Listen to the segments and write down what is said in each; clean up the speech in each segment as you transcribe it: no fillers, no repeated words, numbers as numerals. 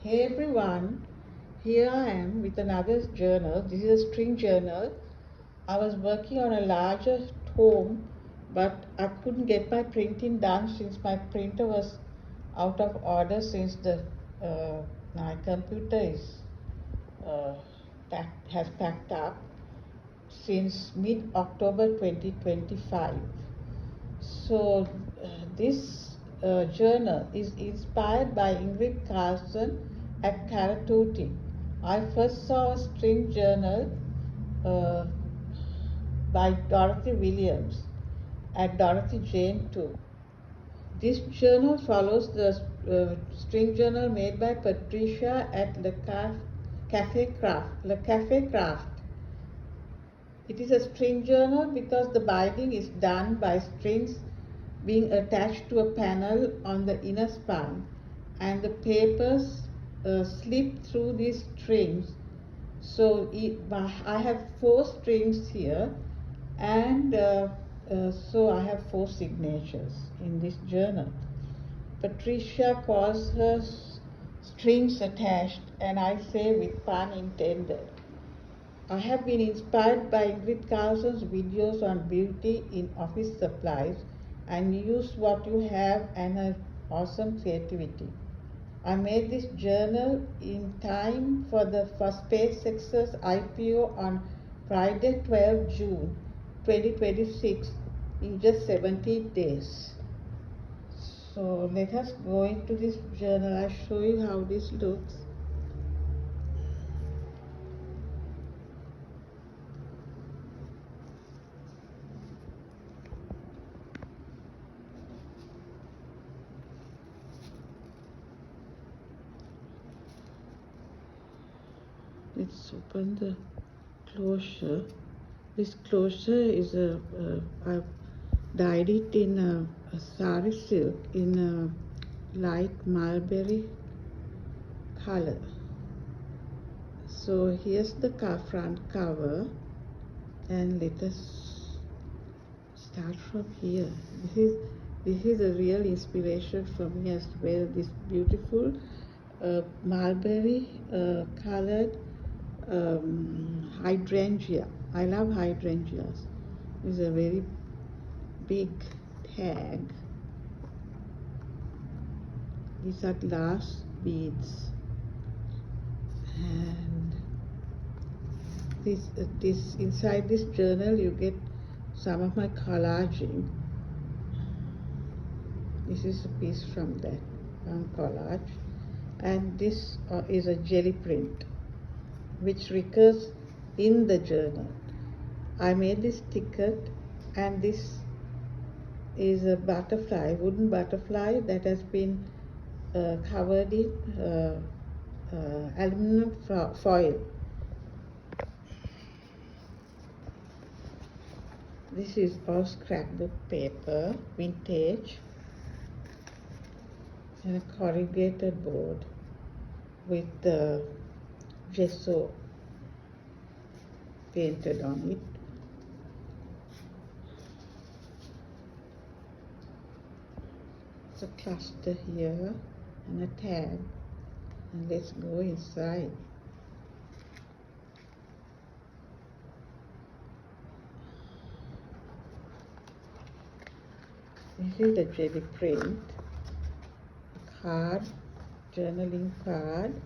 Hey everyone, here I am with another journal. This is a string journal. I was working on a larger tome, but I couldn't get my printing done since my printer was out of order since my computer uh, has packed up since mid-October 2025. So this journal is inspired by Ingrid Carlsen at At.it. I first saw a string journal uh, by Dorothy Williams at Dorothy Jane too. This journal follows the string journal made by Patricia at Le Cafe Craft. It is a string journal because the binding is done by strings being attached to a panel on the inner spine, and the papers slip through these strings. So I have 4 strings here, and so I have 4 signatures in this journal. Patricia calls her strings attached, and I say with pun intended. I have been inspired by Ingrid Carlsen's videos on beauty in office supplies and use what you have and her awesome creativity. I made this journal in time for SpaceX's IPO on Friday, 12 June 2026 in just 17 days. So let us go into this journal. I'll show you how this looks. Let's open the closure. This closure is I've dyed it in a sari silk in a light mulberry color. So here's the front cover, and let us start from here. This is a real inspiration for me as well. This beautiful mulberry colored hydrangea. I love hydrangeas. It's a very big tag. These are glass beads, and this inside this journal you get some of my collaging. This is a piece from that collage, and this is a jelly print which recurs in the journal. I made this ticket, and this is a butterfly, wooden butterfly that has been covered in aluminum foil. This is all scrapbook paper, vintage, and a corrugated board with the gesso painted on it. It's a cluster here and a tag, and let's go inside. This is the jelly print, a card, journaling card.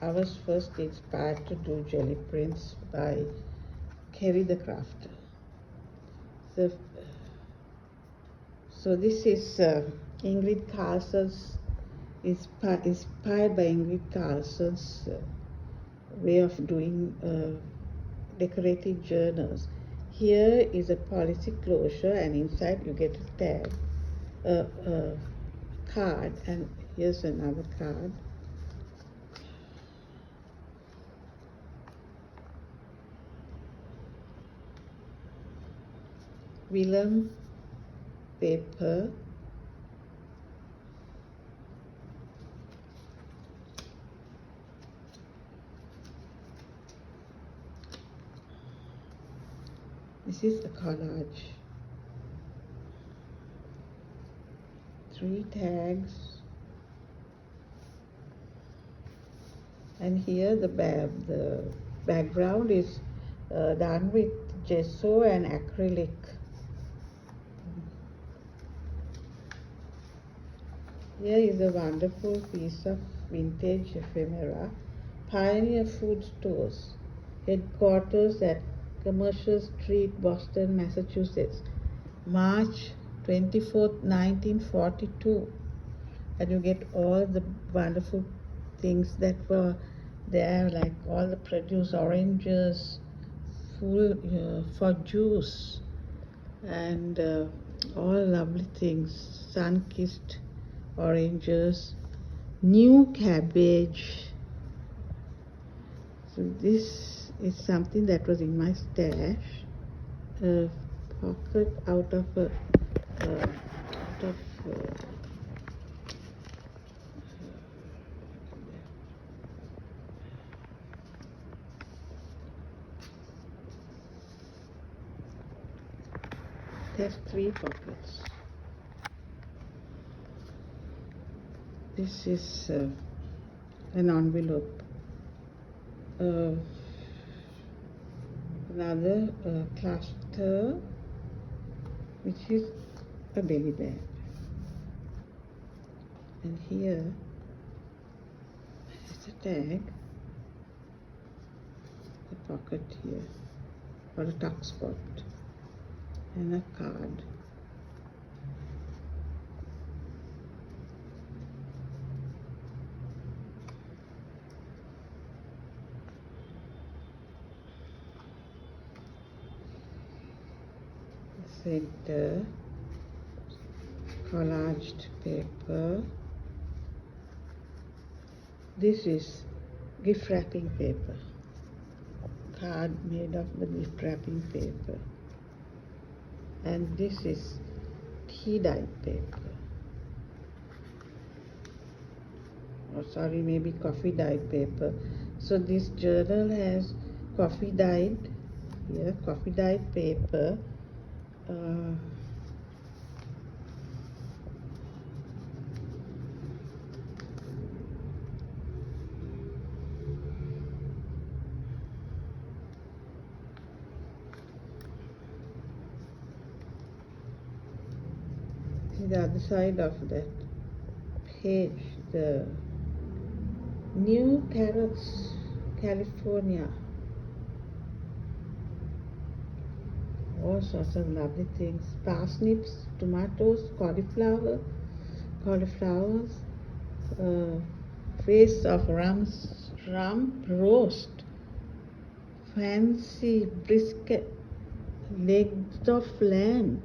I was first inspired to do jelly prints by Kerry the Crafter. So this is Ingrid Carlsen's, inspired by Ingrid Carlsen's way of doing decorative journals. Here is a policy closure, and inside you get a tag, a card, and here's another card. Vellum paper, this is a collage, 3 tags, And here the background is done with gesso and acrylic. Here is a wonderful piece of vintage ephemera. Pioneer Food Stores, headquarters at Commercial Street, Boston, Massachusetts, March 24th, 1942. And you get all the wonderful things that were there, like all the produce, oranges, full for juice, and all lovely things, sun-kissed oranges, new cabbage. So this is something that was in my stash, a pocket out of there's 3 pockets. This is an envelope. Another cluster, which is a belly bag. And here is a tag, the pocket here, or a tuck spot, and a card. Center, collaged paper. This is gift wrapping paper, card made of the gift wrapping paper. And this is tea dyed paper, or sorry, maybe coffee dyed paper. So this journal has coffee dyed, here, coffee dyed paper. See the other side of that page, the new carrots, California. All sorts of lovely things, parsnips, tomatoes, cauliflowers, face of rump roast, fancy brisket, legs of lamb,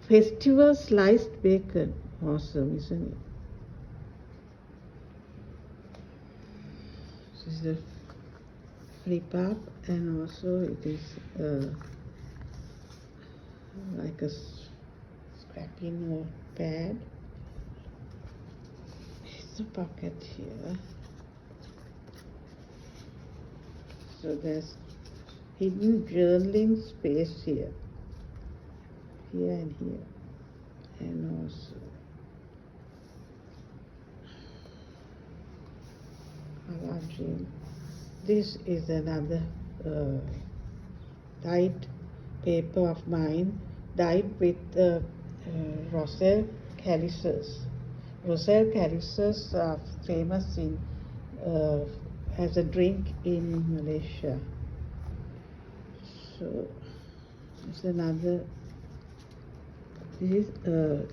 festival sliced bacon. Awesome, isn't it? This is the flip up, and also it is like a scrappy notepad. It's a pocket here. So there's hidden journaling space here, and here, and also collaging. This is another dyed paper of mine, dyed with Roselle calyces. Roselle calyces are famous in as a drink in Malaysia. So it's another. This is a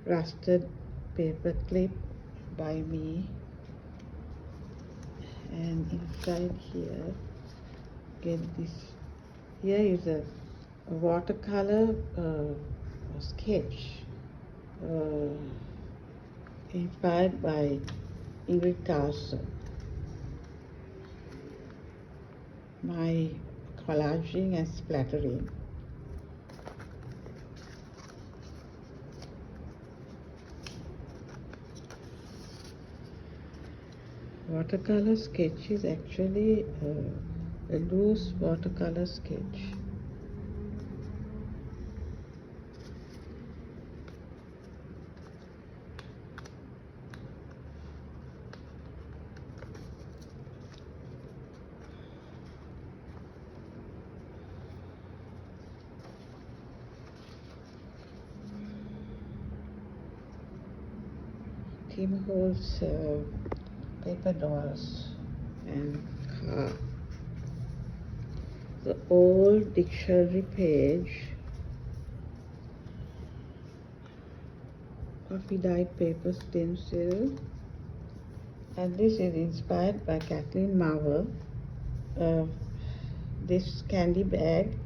rusted paper clip by me. And inside here, get this. Here is a watercolor sketch inspired by Ingrid Carlsen. My collaging and splattering. Watercolor sketch is actually a loose watercolor sketch. Tim Holtz paper dolls and car. The old dictionary page, coffee dyed paper stencil, and this is inspired by Kathleen Marvel. This candy bag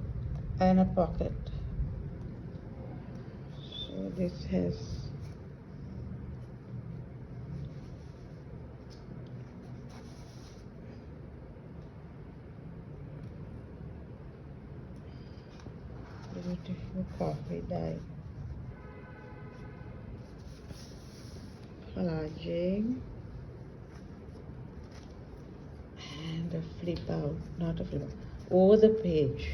and a pocket. So this has beautiful coffee dye, collaging, and a flip out, not a flip out, over the page.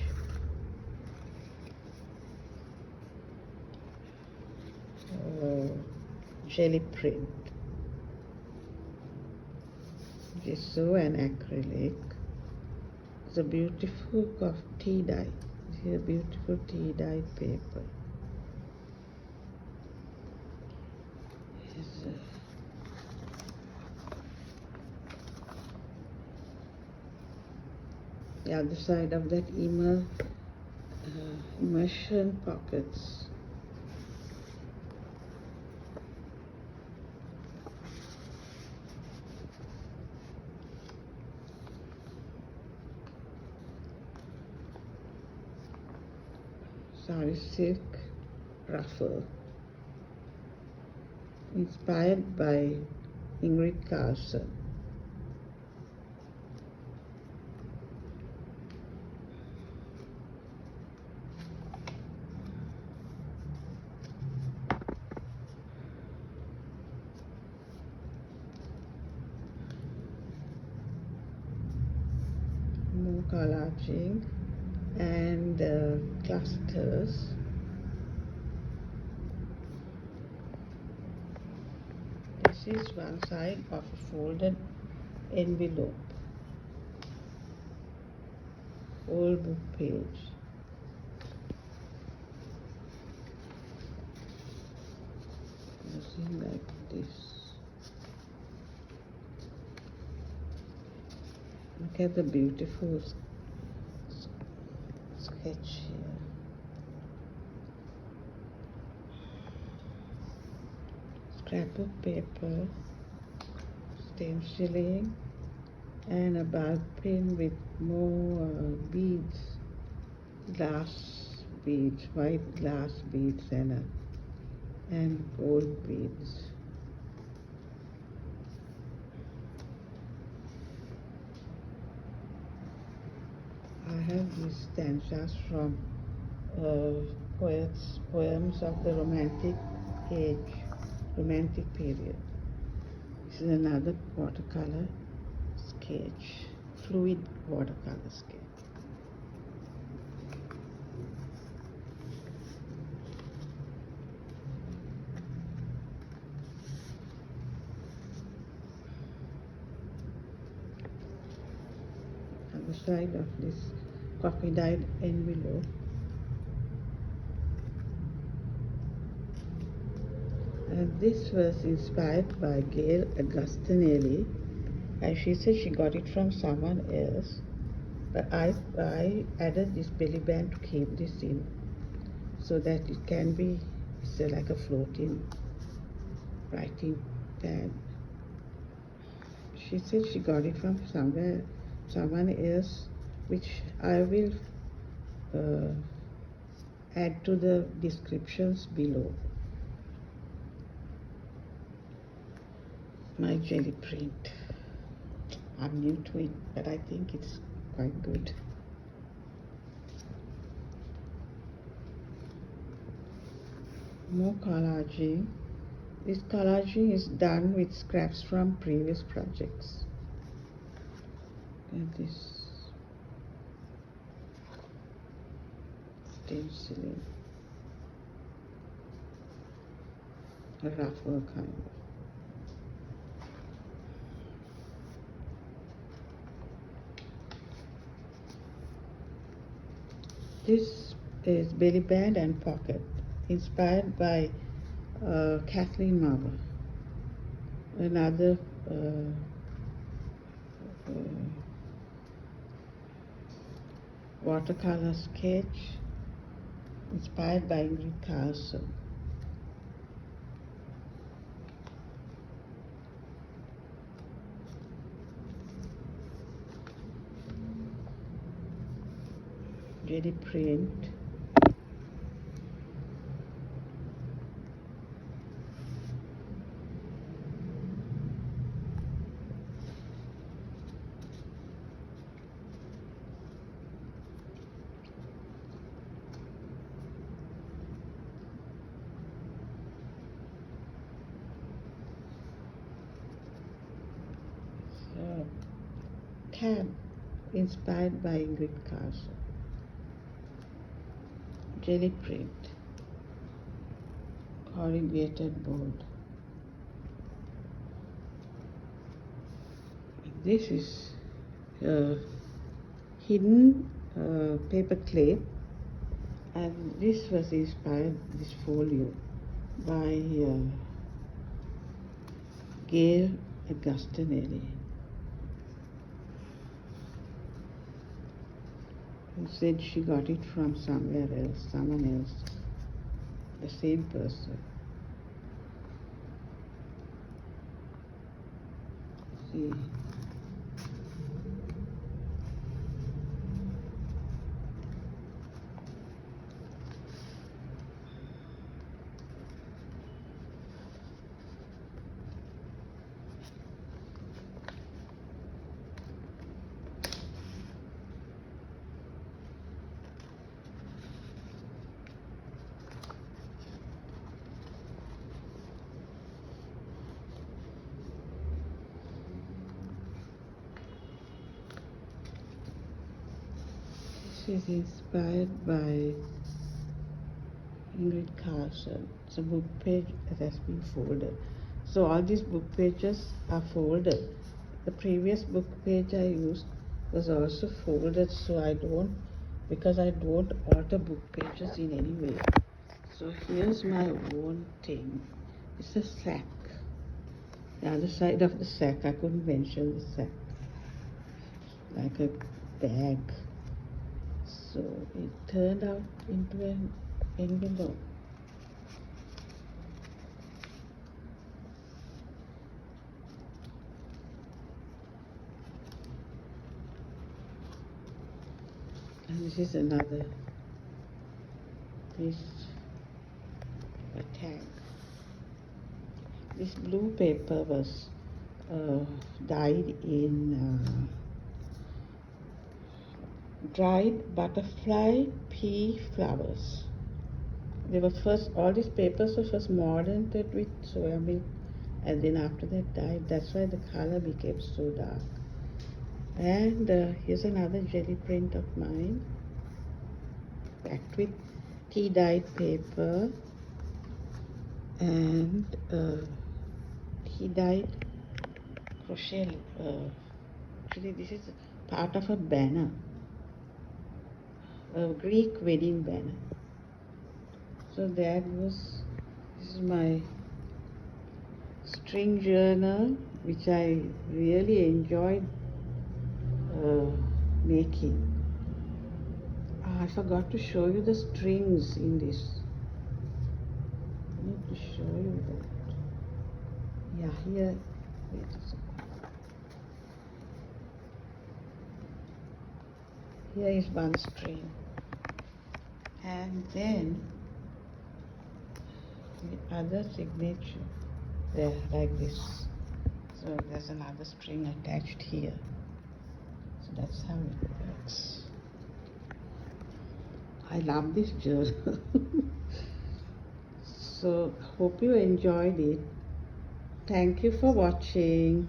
Gelli print, gesso and acrylic. It's a beautiful tea dye. This is a beautiful tea dye paper. The other side of that immersion pockets. Sorry, silk ruffle, inspired by Ingrid Carlsen. More collaging and clusters. This is one side of a folded envelope, old book page. Something like this. Look at the beautiful sketch here. Scrapbook paper, stenciling, and a bulb pin with more beads, glass beads, white glass beads, and gold beads. I have these stanzas from poems of the Romantic period. This is another watercolor sketch, fluid watercolor sketch. On the side of this coffee dyed envelope, and this was inspired by Gayle Agostinelli, and she said she got it from someone else, but I added this belly band to keep this in, so that it can be, it's like a floating writing pad. She said she got it from someone else, which I will add to the descriptions below. My Gelli print. I'm new to it, but I think it's quite good. More collaging. This collaging is done with scraps from previous projects. And this stenciling, a ruffle kind of. This is belly band and pocket, inspired by Kathleen Marvel. another watercolor sketch inspired by Ingrid Carlsen. Gelli print. Tab inspired by Ingrid Carlsen. Gelli print, corrugated board. This is hidden paper clip, and this was inspired, this folio, by Gayle Agostinelli. Who said she got it from somewhere else, someone else, the same person. See. This is inspired by Ingrid Carlsen. It's a book page that has been folded. So all these book pages are folded. The previous book page I used was also folded, so because I don't alter book pages in any way. So here's my own thing. It's a sack. The other side of the sack, I couldn't mention the sack. Like a bag. So it turned out into an envelope. And this is another piece, a tag. This blue paper was dyed in dried butterfly pea flowers. They were first, all these papers were first mortared with soya milk, and then after that dyed. That's why the color became so dark. And here's another Gelli print of mine, packed with tea dyed paper and tea dyed crochet. Actually, this is part of a banner, a Greek wedding banner. So this is my string journal, which I really enjoyed making. I forgot to show you the strings in this. I need to show you that. Yeah, here. Wait a second. Here is one string, and then the other signature there, like this. So there's another string attached here. So that's how it works. I love this journal. So hope you enjoyed it. Thank you for watching.